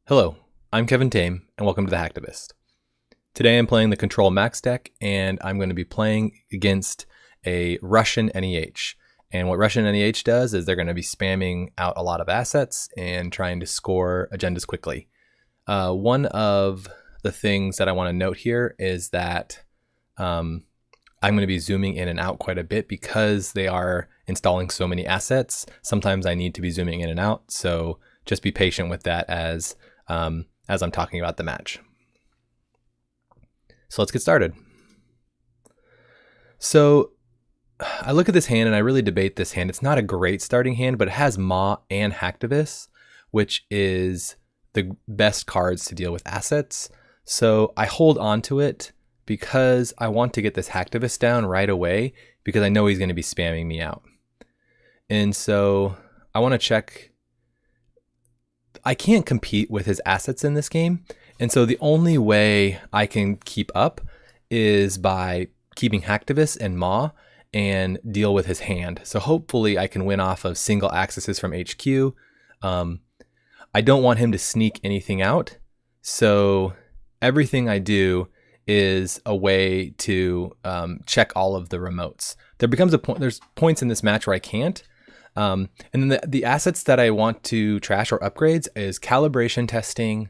Hello, I'm Kevin Tame, and welcome to the Hacktivist. Today I'm playing the Control Max deck, and I'm going to be playing against a Russin NEH. And what Russin NEH does is they're going to be spamming out a lot of assets and trying to score agendas quickly. One of the things that I want to note here is that I'm going to be zooming in and out quite a bit because they are installing so many assets. Sometimes I need to be zooming in and out, so just be patient with that as I'm talking about the match. So let's get started. So I look at this hand and I really debate this hand. It's not a great starting hand, but it has Maw and Hacktivist, which is the best cards to deal with assets. So I hold on to it because I want to get this Hacktivist down right away because I know he's going to be spamming me out. And so I want to check. I can't compete with his assets in this game. And so the only way I can keep up is by keeping Hacktivist and Maw and deal with his hand. So hopefully I can win off of single accesses from HQ. I don't want him to sneak anything out. So everything I do is a way to check all of the remotes. There becomes a point, there's points in this match where I can't. And then the assets that I want to trash or upgrades is calibration testing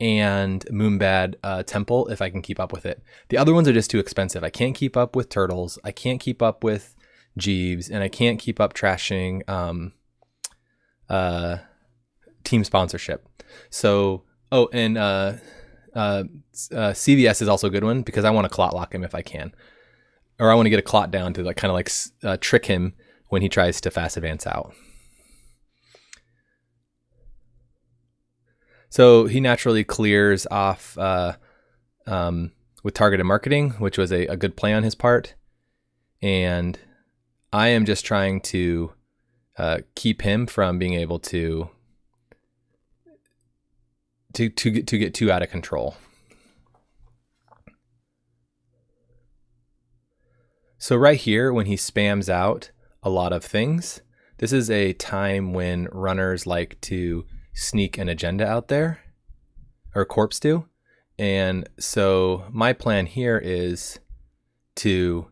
and Moonbad Temple if I can keep up with it. The other ones are just too expensive. I can't keep up with Turtles. I can't keep up with Jeeves, and I can't keep up trashing team sponsorship. So, CVS is also a good one because I want to Clot lock him if I can, or I want to get a Clot down to kind of trick him when he tries to fast advance out. So he naturally clears off with targeted marketing, which was a good play on his part. And I am just trying to keep him from being able to get too out of control. So right here, when he spams out a lot of things, this is a time when runners like to sneak an agenda out there, or corpse do. And so my plan here is to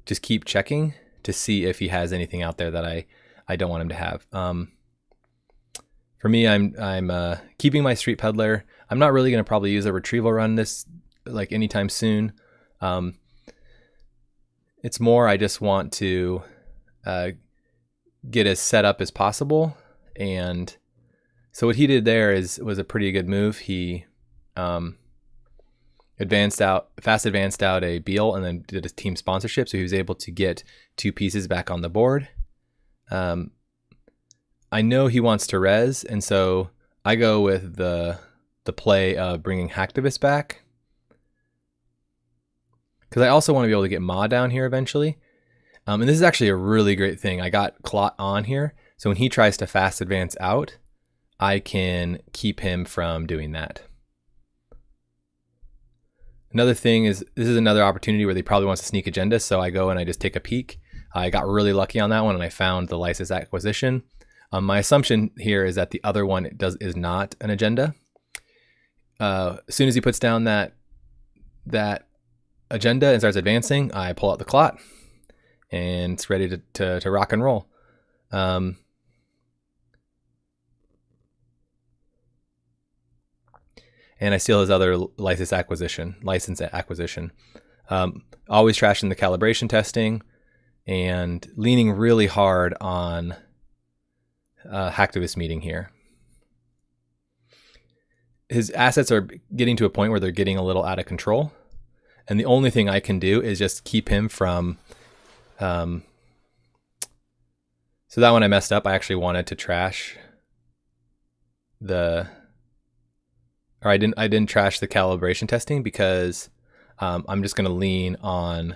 just keep checking to see if he has anything out there that I don't want him to have. For me, I'm keeping my Street Peddler. I'm not really going to probably use a retrieval run this anytime soon. It's more I just want to get as set up as possible. And so what he did there was a pretty good move. He fast advanced out a Beal and then did a team sponsorship, so he was able to get 2 pieces back on the board. I know he wants to res, and so I go with the play of bringing Hacktivist back, because I also want to be able to get Maw down here eventually. And this is actually a really great thing. I got Clot on here, so when he tries to fast advance out, I can keep him from doing that. Another thing is, this is another opportunity where they probably wants to sneak agenda, so I go and I just take a peek. I got really lucky on that one, and I found the license acquisition. My assumption here is that the other one is not an agenda. As soon as he puts down that agenda and starts advancing, I pull out the Clot, and it's ready to rock and roll. And I steal his other license acquisition. Always trashing the calibration testing and leaning really hard on Hacktivist meeting here. His assets are getting to a point where they're getting a little out of control, and the only thing I can do is just keep him from. So that one I messed up. I actually wanted to trash I didn't trash the calibration testing because I'm just going to lean on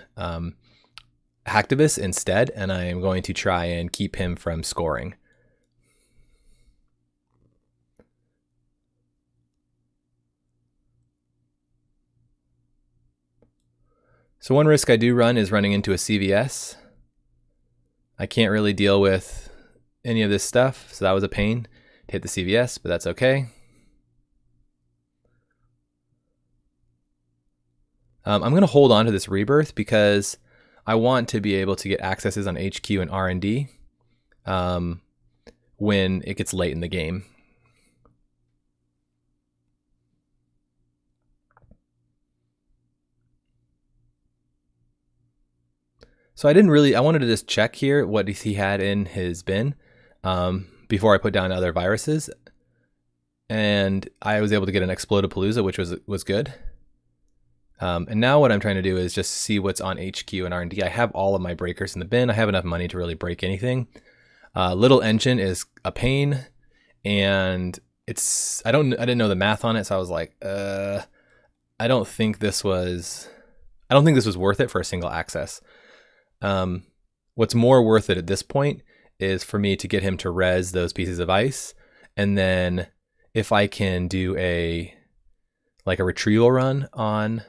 Hacktivist instead, and I am going to try and keep him from scoring. So one risk I do run is running into a CVS. I can't really deal with any of this stuff, so that was a pain to hit the CVS, but that's okay. I'm going to hold on to this rebirth because I want to be able to get accesses on HQ and R&D when it gets late in the game. So I wanted to just check here what he had in his bin before I put down other viruses. And I was able to get an Explodapalooza, which was good. And now what I'm trying to do is just see what's on HQ and R&D. I have all of my breakers in the bin. I have enough money to really break anything. Little Engine is a pain, and I didn't know the math on it, so I was like, I don't think this was worth it for a single access. What's more worth it at this point is for me to get him to res those pieces of ice, and then if I can do a retrieval run on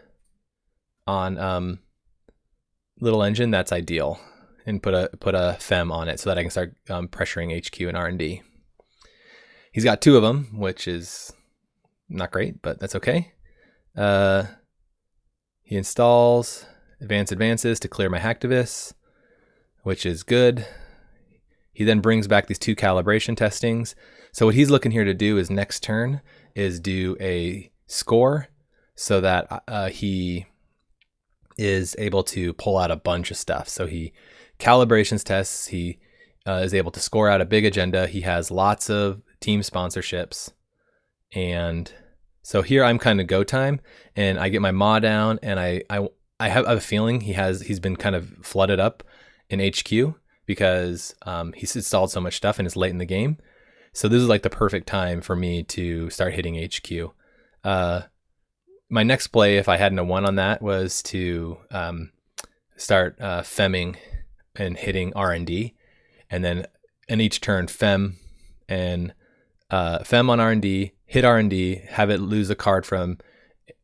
Little Engine, that's ideal, and put a fem on it so that I can start pressuring HQ and R&D. He's got 2 of them, which is not great, but that's okay. He installs advances to clear my Hacktivists, which is good. He then brings back these 2 calibration testings. So what he's looking here to do is next turn is do a score so that he is able to pull out a bunch of stuff. So he calibrations tests, he is able to score out a big agenda. He has lots of team sponsorships. And so here I'm kind of go time, and I get my maw down, and I have a feeling he's been kind of flooded up in HQ because he's installed so much stuff and it's late in the game. So this is like the perfect time for me to start hitting HQ. My next play, if I hadn't a 1 on that, was to start femming and hitting R&D, and then in each turn fem and fem on R&D, hit R&D, have it lose a card from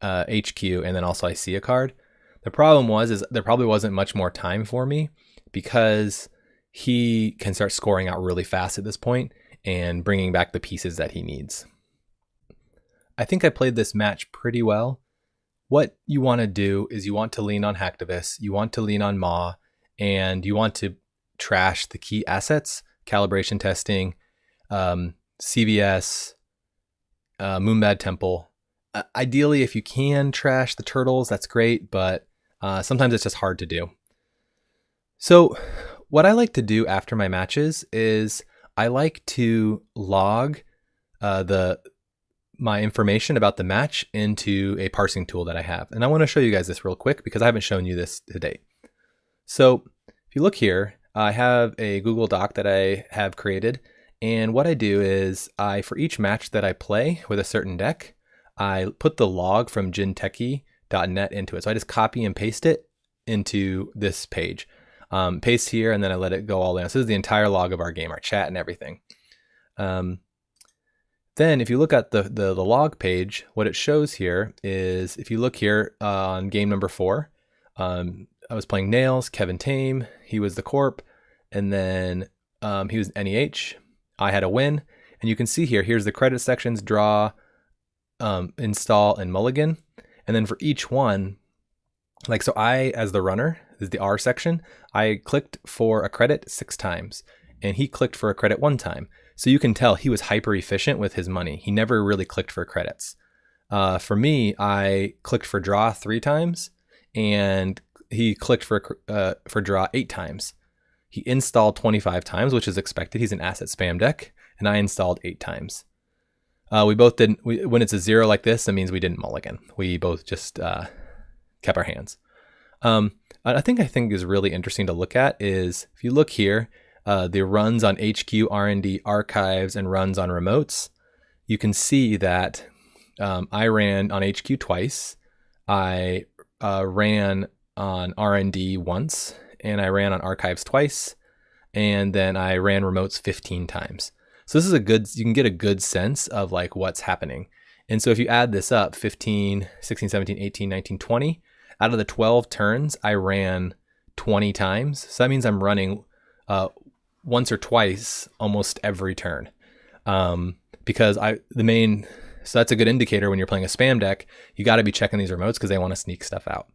HQ, and then also I see a card. The problem is there probably wasn't much more time for me because he can start scoring out really fast at this point and bringing back the pieces that he needs. I think I played this match pretty well. What you want to do is you want to lean on Hacktivist, you want to lean on Maw, and you want to trash the key assets, calibration testing, CVS, Moonbad Temple. Ideally, if you can trash the turtles, that's great, but sometimes it's just hard to do. So what I like to do after my matches is I like to log my information about the match into a parsing tool that I have. And I want to show you guys this real quick because I haven't shown you this to date. So if you look here, I have a Google Doc that I have created. And what I do is for each match that I play with a certain deck, I put the log from gintechie.net into it. So I just copy and paste it into this page. Paste here, and then I let it go all down. So this is the entire log of our game, our chat and everything. Then if you look at the log page, what it shows here is, if you look here on game number 4, I was playing Nails, Kevin Tame, he was the Corp, and then he was NEH. I had a win, and you can see here's the credit sections, draw, install, and mulligan. And then for each one, so I, as the runner, this is the R section, I clicked for a credit 6 times, and he clicked for a credit 1 time. So you can tell he was hyper efficient with his money. He never really clicked for credits. For me, I clicked for draw 3 times, and he clicked for draw 8 times. He installed 25 times, which is expected. He's an asset spam deck, and I installed 8 times. We both didn't. When it's a 0 like this, that means we didn't mulligan. We both just kept our hands. I think is really interesting to look at is, if you look here, the runs on HQ, R&D, archives, and runs on remotes, you can see that I ran on HQ twice, I ran on R&D once, and I ran on archives twice, and then I ran remotes 15 times. So this is you can get a good sense of like what's happening. And so if you add this up, 15, 16, 17, 18, 19, 20, out of the 12 turns, I ran 20 times. So that means I'm running once or twice almost every turn. Because the main So that's a good indicator when you're playing a spam deck. You got to be checking these remotes because they want to sneak stuff out.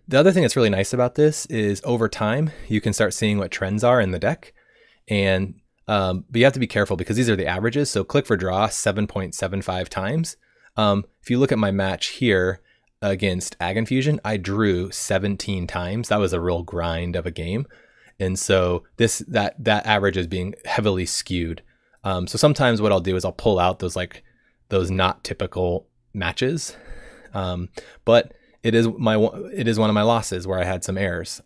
The other thing that's really nice about this is over time, you can start seeing what trends are in the deck. And but you have to be careful because these are the averages. So click for draw 7.75 times. If you look at my match here against Ag Infusion, I drew 17 times. That was a real grind of a game. And so that average is being heavily skewed. So sometimes what I'll do is I'll pull out those not typical matches. But it is one of my losses where I had some errors.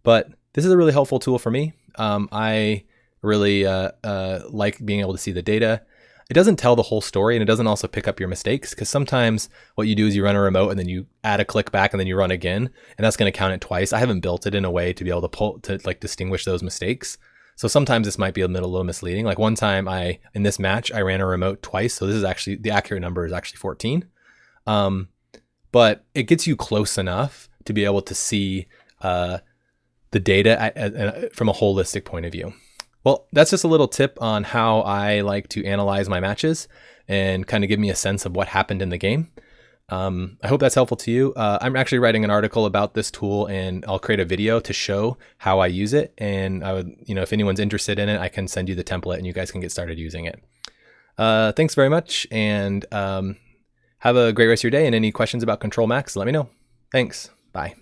But this is a really helpful tool for me. I really like being able to see the data. It doesn't tell the whole story, and it doesn't also pick up your mistakes, because sometimes what you do is you run a remote and then you add a click back and then you run again, and that's going to count it twice. I haven't built it in a way to be able to distinguish those mistakes. So sometimes this might be a little misleading. Like one time in this match, I ran a remote twice. So this is actually, the accurate number is actually 14. But it gets you close enough to be able to see the data from a holistic point of view. Well, that's just a little tip on how I like to analyze my matches and kind of give me a sense of what happened in the game. I hope that's helpful to you. I'm actually writing an article about this tool, and I'll create a video to show how I use it. And I would, if anyone's interested in it, I can send you the template and you guys can get started using it. Thanks very much, and have a great rest of your day. And any questions about Control Max, let me know. Thanks. Bye.